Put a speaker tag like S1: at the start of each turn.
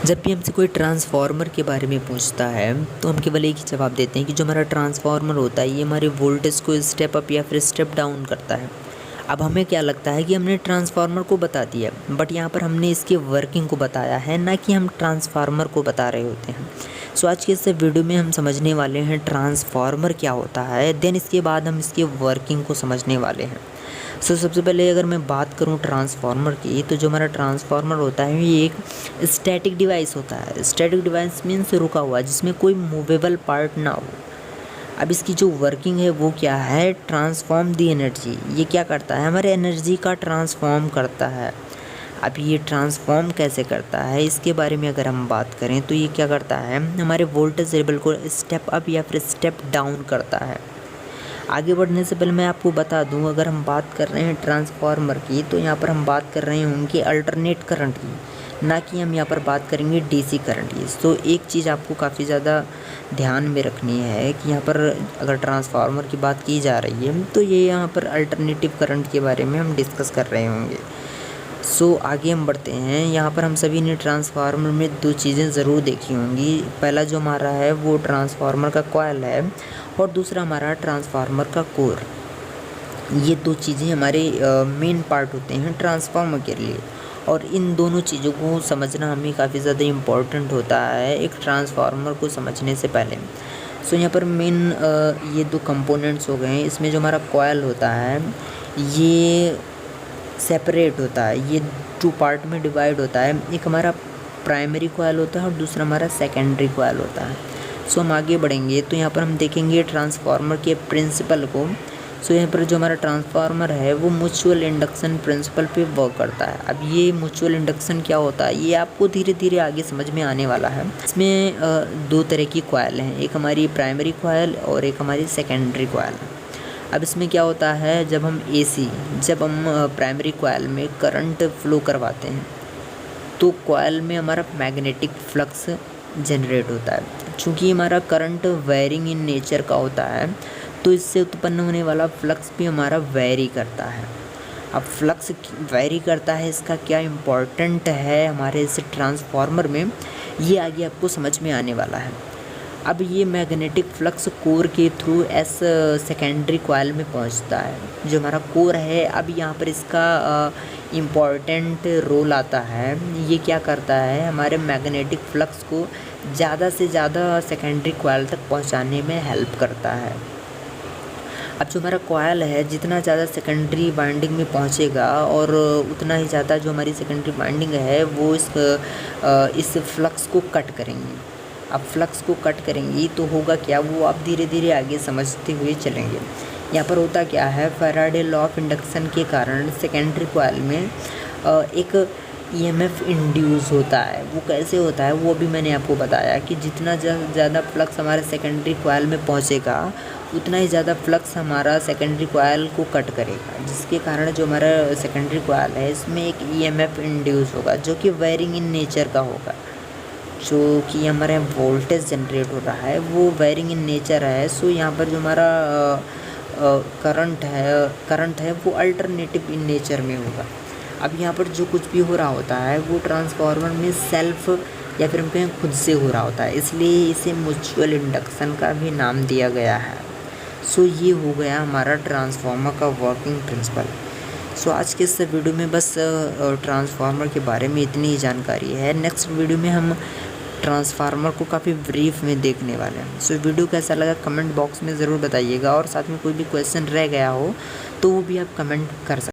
S1: जब भी हमसे कोई ट्रांसफार्मर के बारे में पूछता है तो हम केवल एक ही जवाब देते हैं कि जो हमारा ट्रांसफार्मर होता है ये हमारे वोल्टेज को स्टेप अप या फिर स्टेप डाउन करता है। अब हमें क्या लगता है कि हमने ट्रांसफार्मर को बता दिया, बट यहाँ पर हमने इसकी वर्किंग को बताया है, ना कि हम ट्रांसफार्मर को बता रहे होते हैं। सो आज के इस वीडियो में हम समझने वाले हैं ट्रांसफार्मर क्या होता है, देन इसके बाद हम इसकी वर्किंग को समझने वाले हैं। सबसे पहले अगर मैं बात करूं ट्रांसफार्मर की, तो जो हमारा ट्रांसफार्मर होता है ये एक स्टैटिक डिवाइस होता है। स्टैटिक डिवाइस मीन्स रुका हुआ, जिसमें कोई मूवेबल पार्ट ना हो। अब इसकी जो वर्किंग है वो क्या है, ट्रांसफॉर्म दी एनर्जी। ये क्या करता है, हमारे एनर्जी का ट्रांसफॉर्म करता है। अब ये ट्रांसफॉर्म कैसे करता है, इसके बारे में अगर हम बात करें तो ये क्या करता है, हमारे वोल्टेज लेवल को स्टेप अप या फिर स्टेप डाउन करता है। आगे बढ़ने से पहले मैं आपको बता दूं, अगर हम बात कर रहे हैं ट्रांसफार्मर की तो यहाँ पर हम बात कर रहे हैं उनके अल्टरनेट करंट की, ना कि हम यहाँ पर बात करेंगे डीसी करंट की। तो एक चीज़ आपको काफ़ी ज़्यादा ध्यान में रखनी है कि यहाँ पर अगर ट्रांसफार्मर की बात की जा रही है तो ये यहाँ पर अल्टरनेटिव करंट के बारे में हम डिस्कस कर रहे होंगे। आगे हम बढ़ते हैं। यहाँ पर हम सभी ने ट्रांसफार्मर में दो चीज़ें ज़रूर देखी होंगी। पहला जो हमारा है वो ट्रांसफार्मर का कॉइल है और दूसरा हमारा ट्रांसफार्मर का कोर। ये दो चीज़ें हमारे मेन पार्ट होते हैं ट्रांसफार्मर के लिए, और इन दोनों चीज़ों को समझना हमें काफ़ी ज़्यादा इम्पोर्टेंट होता है एक ट्रांसफार्मर को समझने से पहले। यहाँ पर मेन ये दो कंपोनेंट्स हो गए। इसमें जो हमारा कॉइल होता है ये सेपरेट होता है, ये टू पार्ट में डिवाइड होता है। एक हमारा प्राइमरी कॉइल होता है और दूसरा हमारा सेकेंडरी कॉइल होता है। हम आगे बढ़ेंगे तो यहाँ पर हम देखेंगे ट्रांसफार्मर के प्रिंसिपल को। यहाँ पर जो हमारा ट्रांसफार्मर है वो म्यूचुअल इंडक्शन प्रिंसिपल पे वर्क करता है। अब ये म्यूचुअल इंडक्शन क्या होता है ये आपको धीरे धीरे आगे समझ में आने वाला है। इसमें दो तरह की कॉइल हैं, एक हमारी प्राइमरी कॉइल और एक हमारी सेकेंडरी कॉइल। अब इसमें क्या होता है, जब हम प्राइमरी कॉइल में करंट फ्लो करवाते हैं तो कॉइल में हमारा मैग्नेटिक फ्लक्स जनरेट होता है। चूँकि हमारा करंट वेरिंग इन नेचर का होता है तो इससे उत्पन्न होने वाला फ्लक्स भी हमारा वेरी करता है। अब फ्लक्स वेरी करता है, इसका क्या इम्पोर्टेंट है हमारे इस ट्रांसफार्मर में, ये आगे आपको समझ में आने वाला है। अब ये मैग्नेटिक फ्लक्स कोर के थ्रू सेकेंडरी कॉइल में पहुंचता है। जो हमारा कोर है, अब यहाँ पर इसका इम्पॉर्टेंट रोल आता है। ये क्या करता है, हमारे मैग्नेटिक फ्लक्स को ज़्यादा से ज़्यादा सेकेंडरी कॉइल तक पहुंचाने में हेल्प करता है। अब जो हमारा कॉइल है जितना ज़्यादा सेकेंडरी वाइंडिंग में पहुंचेगा और उतना ही ज़्यादा जो हमारी सेकेंडरी वाइंडिंग है वो इस फ्लक्स को कट करेंगी। अब फ्लक्स को कट करेंगी तो होगा क्या, वो आप धीरे धीरे आगे समझते हुए चलेंगे। यहाँ पर होता क्या है, फैराडे लॉ ऑफ इंडक्शन के कारण सेकेंडरी कॉइल में एक ईएमएफ इंड्यूस होता है। वो कैसे होता है वो अभी मैंने आपको बताया कि जितना ज़्यादा फ्लक्स हमारे सेकेंडरी कॉइल में पहुँचेगा उतना ही ज़्यादा फ्लक्स हमारा सेकेंडरी कॉइल को कट करेगा, जिसके कारण जो हमारा सेकेंडरी कॉइल है इसमें एक ईएमएफ इंड्यूस होगा जो कि वेरिंग इन नेचर का होगा। जो कि हमारे वोल्टेज जनरेट हो रहा है वो वेरिंग इन नेचर है। यहाँ पर जो हमारा करंट है वो अल्टरनेटिव इन नेचर में होगा। अब यहाँ पर जो कुछ भी हो रहा होता है वो ट्रांसफार्मर में सेल्फ या फिर हम कहें खुद से हो रहा होता है, इसलिए इसे म्यूचुअल इंडक्शन का भी नाम दिया गया है। ये हो गया हमारा ट्रांसफार्मर का वर्किंग प्रिंसिपल। आज के इस वीडियो में बस ट्रांसफार्मर के बारे में इतनी ही जानकारी है। नेक्स्ट वीडियो में हम ट्रांसफार्मर को काफ़ी ब्रीफ में देखने वाले हैं। वीडियो कैसा लगा कमेंट बॉक्स में ज़रूर बताइएगा, और साथ में कोई भी क्वेश्चन रह गया हो तो वो भी आप कमेंट कर सकते हैं।